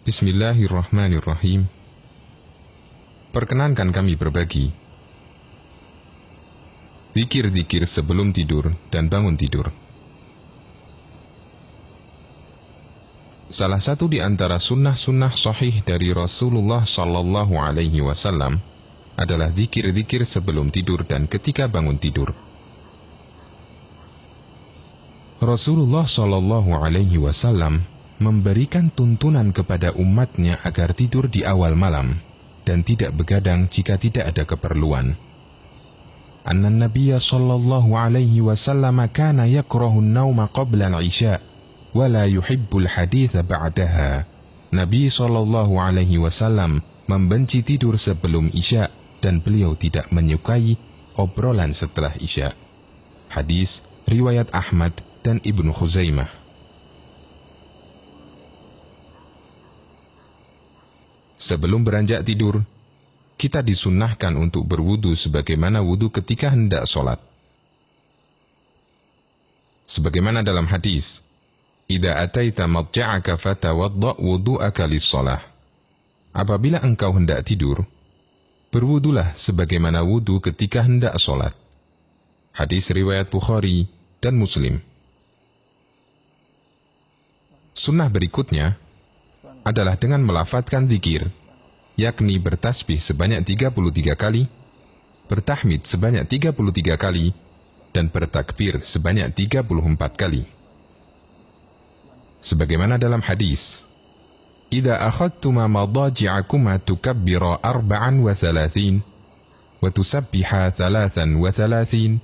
Bismillahirrahmanirrahim. Perkenankan kami berbagi zikir-zikir sebelum tidur dan bangun tidur. Salah satu di antara sunnah-sunnah sahih dari Rasulullah Sallallahu Alaihi Wasallam adalah zikir-zikir sebelum tidur dan ketika bangun tidur. Rasulullah Sallallahu Alaihi Wasallam memberikan tuntunan kepada umatnya agar tidur di awal malam dan tidak begadang jika tidak ada keperluan. Anna Nabiya sallallahu alaihi wasallam kana yakrahu an-nauma qabla al-isya wa la yuhibbul haditha ba'daha. Nabi sallallahu alaihi wasallam membenci tidur sebelum isya dan beliau tidak menyukai obrolan setelah isya. Hadis riwayat Ahmad dan Ibnu Khuzaimah. Sebelum beranjak tidur, kita disunnahkan untuk berwudu sebagaimana wudu ketika hendak sholat. Sebagaimana dalam hadis, "Idza ataita madja'aka fatawadda' wudu'aka lis-shalah." Apabila engkau hendak tidur, berwudulah sebagaimana wudu ketika hendak sholat. Hadis riwayat Bukhari dan Muslim. Sunnah berikutnya adalah dengan melafadzkan zikir, yakni bertasbih sebanyak 33 kali, bertahmid sebanyak 33 kali, dan bertakbir sebanyak 34 kali. Sebagaimana dalam hadis, "Idza akhadtuma madaji'akuma tukabbira 34 wa tusabbiha 33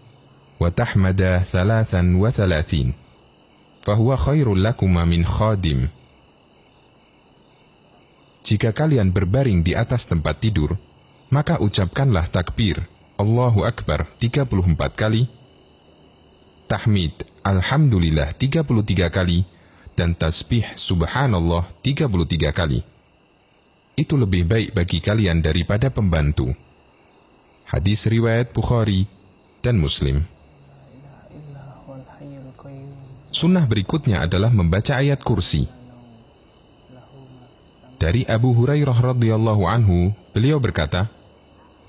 wa tahmada 33 fahuwa khairul lakuma min khadim." Jika kalian berbaring di atas tempat tidur, maka ucapkanlah takbir Allahu Akbar 34 kali, tahmid Alhamdulillah 33 kali, dan tasbih Subhanallah 33 kali. Itu lebih baik bagi kalian daripada pembantu. Hadis riwayat Bukhari dan Muslim. Sunnah berikutnya adalah membaca ayat kursi. Dari Abu Hurairah radhiyallahu anhu, beliau berkata,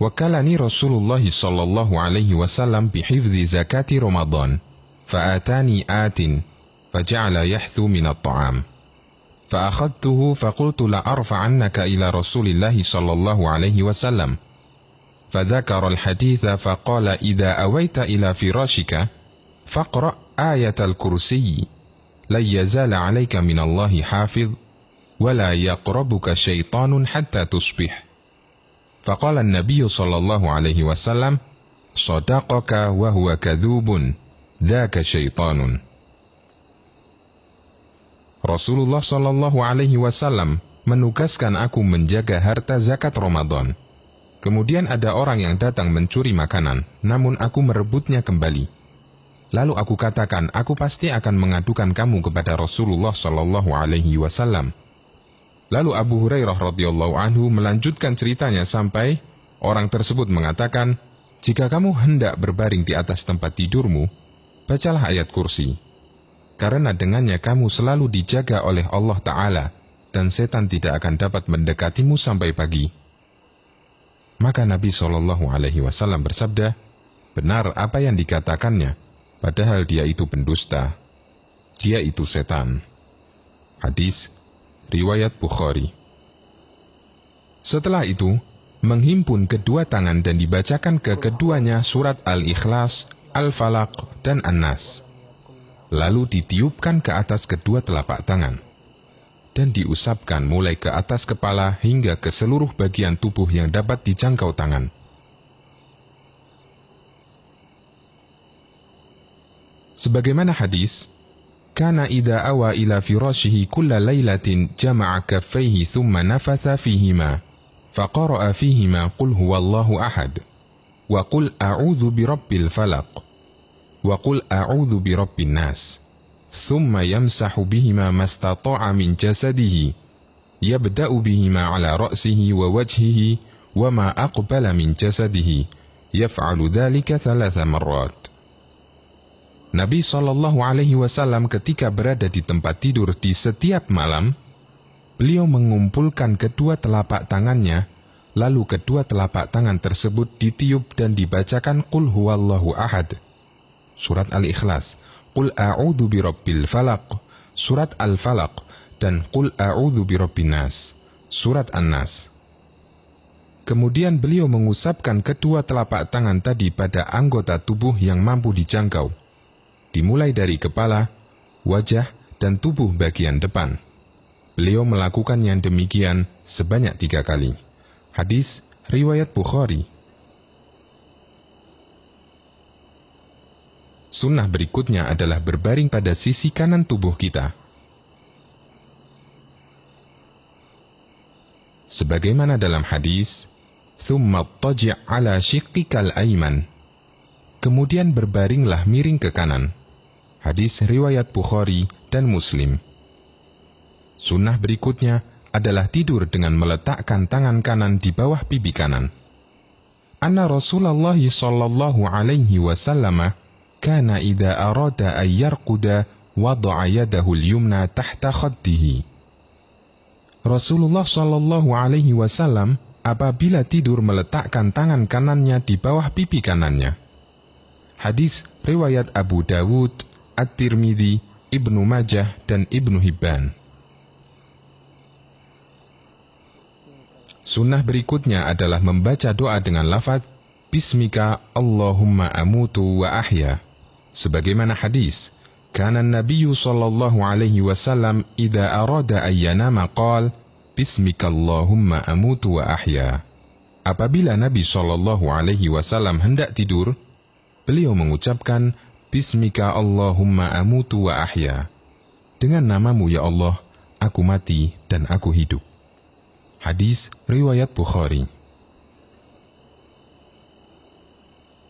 "Wakalani Rasulullah sallallahu alaihi wasallam bihifdzi zakati Ramadan, fa'atani atin, faja'ala yahthu min at-ta'am. Fa'akhadtuhu faqultu la arfa'annaka ila Rasulillah sallallahu alaihi wasallam. Fadzakara al-haditha faqala idza awaita ila firashika, faqra' ayat al-kursi, la yazala 'alaika min Allahi hafidh. ولا يقربك شيطان حتى تصبح. فقال النبي صلى الله عليه وسلم صدقك وهو كذوب ذاك شيطان. Rasulullah Shallallahu Alaihi Wasallam menugaskan aku menjaga harta zakat Ramadan. Kemudian ada orang yang datang mencuri makanan, namun aku merebutnya kembali. Lalu aku katakan, aku pasti akan mengadukan kamu kepada Rasulullah Shallallahu Alaihi Wasallam. Lalu Abu Hurairah radhiyallahu anhu melanjutkan ceritanya sampai orang tersebut mengatakan, "Jika kamu hendak berbaring di atas tempat tidurmu, bacalah ayat kursi. Karena dengannya kamu selalu dijaga oleh Allah Ta'ala, dan setan tidak akan dapat mendekatimu sampai pagi." Maka Nabi SAW bersabda, "Benar apa yang dikatakannya, padahal dia itu pendusta. Dia itu setan." Hadis riwayat Bukhari. Setelah itu, menghimpun kedua tangan dan dibacakan ke keduanya surat Al-Ikhlas, Al-Falaq, dan An-Nas. Lalu ditiupkan ke atas kedua telapak tangan, dan diusapkan mulai ke atas kepala hingga ke seluruh bagian tubuh yang dapat dijangkau tangan. Sebagaimana hadis, "Kana idza awa ila firashihi kulla lailatin jama'a kaffaihi thumma nafatha fihima faqara'a fihima qul huwallahu ahad wa qul a'udzu birabbil falaq wa qul a'udzu birabbin nas thumma yamsahu bihima mastata'a min jasadihi yabda'u bihima ala ra'sihi wa wajhihi wa ma aqbala min jasadihi yaf'alu dhalika 3 marrat." Nabi SAW ketika berada di tempat tidur di setiap malam, beliau mengumpulkan kedua telapak tangannya, lalu kedua telapak tangan tersebut ditiup dan dibacakan Qul huwallahu ahad, surat Al-Ikhlas, Qul a'udzu birabbil falaq, surat Al-Falaq, dan Qul a'udzu birabbin nas, surat An-Nas. Kemudian beliau mengusapkan kedua telapak tangan tadi pada anggota tubuh yang mampu dijangkau, dimulai dari kepala, wajah, dan tubuh bagian depan. Beliau melakukan yang demikian sebanyak 3 kali. Hadis riwayat Bukhari. Sunnah berikutnya adalah berbaring pada sisi kanan tubuh kita. Sebagaimana dalam hadis, "Tsumma taji' ala shiqqikal ayman." Kemudian berbaringlah miring ke kanan. Hadis riwayat Bukhari dan Muslim. Sunnah berikutnya adalah tidur dengan meletakkan tangan kanan di bawah pipi kanan. Anna Rasulullah sallallahu alaihi wasallam kana idza arada an yarquda wada'a yadahu al-yumna tahta khaddihi. Rasulullah sallallahu alaihi wasallam apabila tidur meletakkan tangan kanannya di bawah pipi kanannya. Hadis riwayat Abu Dawud, At-Tirmidzi, Ibnu Majah, dan Ibnu Hibban. Sunnah berikutnya adalah membaca doa dengan lafaz Bismika Allahumma amutu wa ahya. Sebagaimana hadis, kana Nabiyyu sallallahu alaihi wasallam idza arada an yanama qala Bismika Allahumma amutu wa ahya. Apabila Nabi sallallahu alaihi wasallam hendak tidur, beliau mengucapkan Bismika Allahumma amutu wa ahya. Dengan namamu ya Allah, aku mati dan aku hidup. Hadis riwayat Bukhari.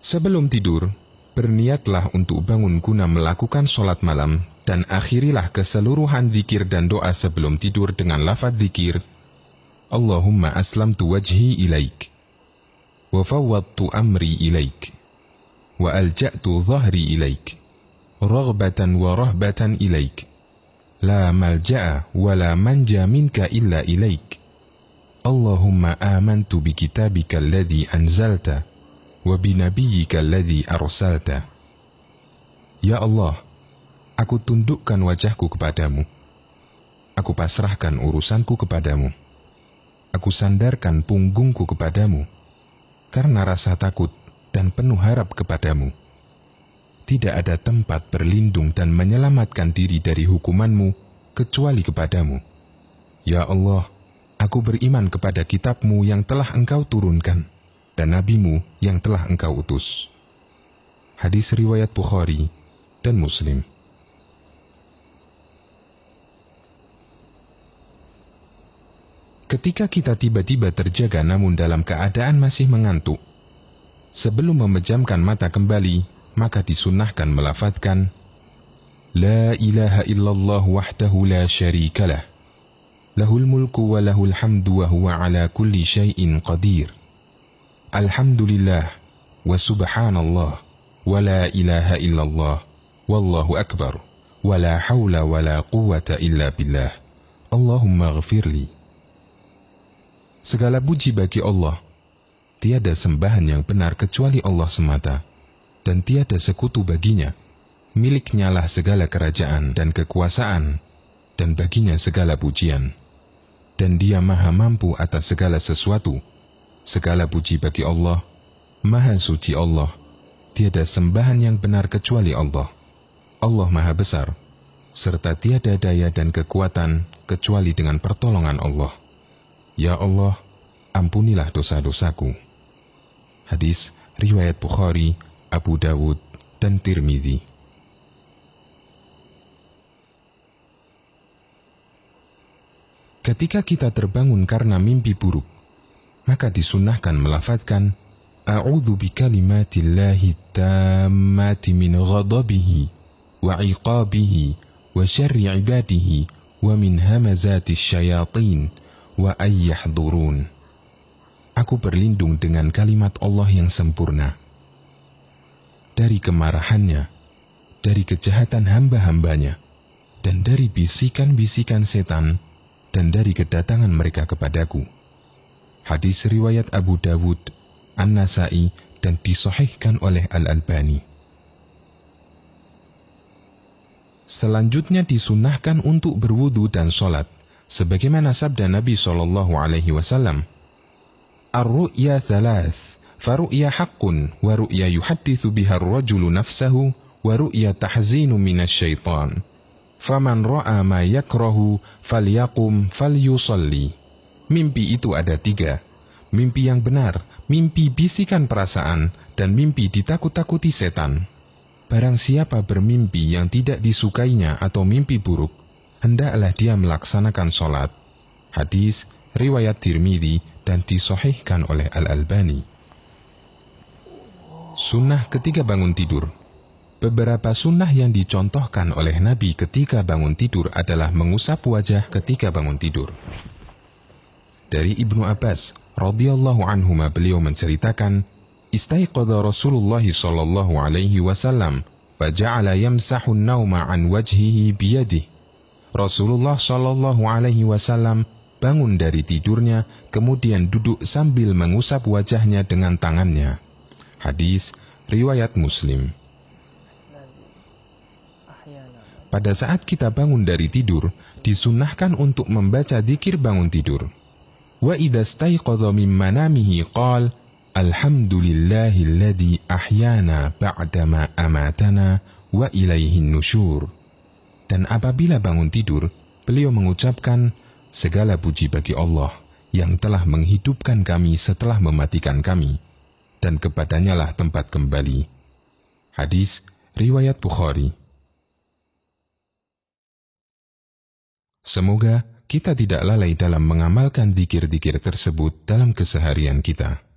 Sebelum tidur, berniatlah untuk bangun guna melakukan sholat malam dan akhirilah keseluruhan zikir dan doa sebelum tidur dengan lafaz zikir Allahumma aslamtu wajhi ilaik wa fawwadtu amri ilaik wa alja'tu dhahri ilaik raghbatan wa rahbatan ilaik la malja'a wa la manja minka illa ilaik Allahumma amantu bi kitabika alladhi anzalta wa bi nabiyyika alladhi arsalta. Ya Allah, aku tundukkan wajahku kepadamu. Aku pasrahkan urusanku kepadamu. Aku sandarkan punggungku kepadamu karena rasa takut dan penuh harap kepadamu. Tidak ada tempat berlindung dan menyelamatkan diri dari hukumanmu kecuali kepadamu. Ya Allah, aku beriman kepada kitabmu yang telah engkau turunkan dan nabimu yang telah engkau utus. Hadis riwayat Bukhari dan Muslim. Ketika kita tiba-tiba terjaga namun dalam keadaan masih mengantuk, sebelum memejamkan mata kembali, maka disunnahkan melafadzkan La ilaha illallah wahdahu la syarikalah lahul mulku wa lahul hamdu wa huwa ala kulli syai'in qadir. Alhamdulillah wa subhanallah wa la ilaha illallah wallahu akbar wa la hawla wa la quwwata illa billah. Allahumma ghafirli. Segala puji bagi Allah. Tiada sembahan yang benar kecuali Allah semata, dan tiada sekutu baginya. Miliknyalah segala kerajaan dan kekuasaan, dan baginya segala pujian. Dan Dia maha mampu atas segala sesuatu. Segala puji bagi Allah, maha suci Allah. Tiada sembahan yang benar kecuali Allah. Allah maha besar, serta tiada daya dan kekuatan kecuali dengan pertolongan Allah. Ya Allah, ampunilah dosa-dosaku. Hadis riwayat Bukhari, Abu Dawud, dan Tirmidzi. Ketika kita terbangun karena mimpi buruk, maka disunnahkan melafadzkan A'udzu bikalimatillahi tammati min ghadabihi wa iqabihi wa syarri ibadihi wa min hamazati syayatin wa ayyahdurun. Aku berlindung dengan kalimat Allah yang sempurna dari kemarahannya, dari kejahatan hamba-hambanya, dan dari bisikan-bisikan setan dan dari kedatangan mereka kepadaku. Hadis riwayat Abu Dawud, An-Nasai, dan disahihkan oleh Al-Albani. Selanjutnya disunahkan untuk berwudu dan sholat, sebagaimana sabda Nabi SAW, Ar-ru'ya thalath, faru'ya haqqun, wa ru'ya yuhaddithu biha ar-rajulu nafsahu, wa ru'ya tahzinu minasyaitan. Faman ra'a ma yakrahu, falyaqum falyusalli. Mimpi itu ada 3. Mimpi yang benar, mimpi bisikan perasaan, dan mimpi ditakut-takuti setan. Barang siapa bermimpi yang tidak disukainya atau mimpi buruk, hendaklah dia melaksanakan sholat. Hadis riwayat Tirmidzi dan disahihkan oleh Al-Albani. Sunnah ketika bangun tidur. Beberapa sunnah yang dicontohkan oleh Nabi ketika bangun tidur adalah mengusap wajah ketika bangun tidur. Dari Ibnu Abbas radhiyallahu anhuma, beliau menceritakan, Istaiqadha Rasulullah sallallahu alaihi wasallam faja'ala yamsahu an-nauma an wajhihi biyadihi. Rasulullah sallallahu alaihi wasallam bangun dari tidurnya, kemudian duduk sambil mengusap wajahnya dengan tangannya. Hadis riwayat Muslim. Pada saat kita bangun dari tidur, disunnahkan untuk membaca dzikir bangun tidur. Wa idza staiqadha min manamihi qala Alhamdulillahilladzi ahyana ba'dama amatana wa ilaihin nusyur. Dan apabila bangun tidur, beliau mengucapkan, segala puji bagi Allah yang telah menghidupkan kami setelah mematikan kami, dan kepadanya lah tempat kembali. Hadis riwayat Bukhari. Semoga kita tidak lalai dalam mengamalkan dzikir-dzikir tersebut dalam keseharian kita.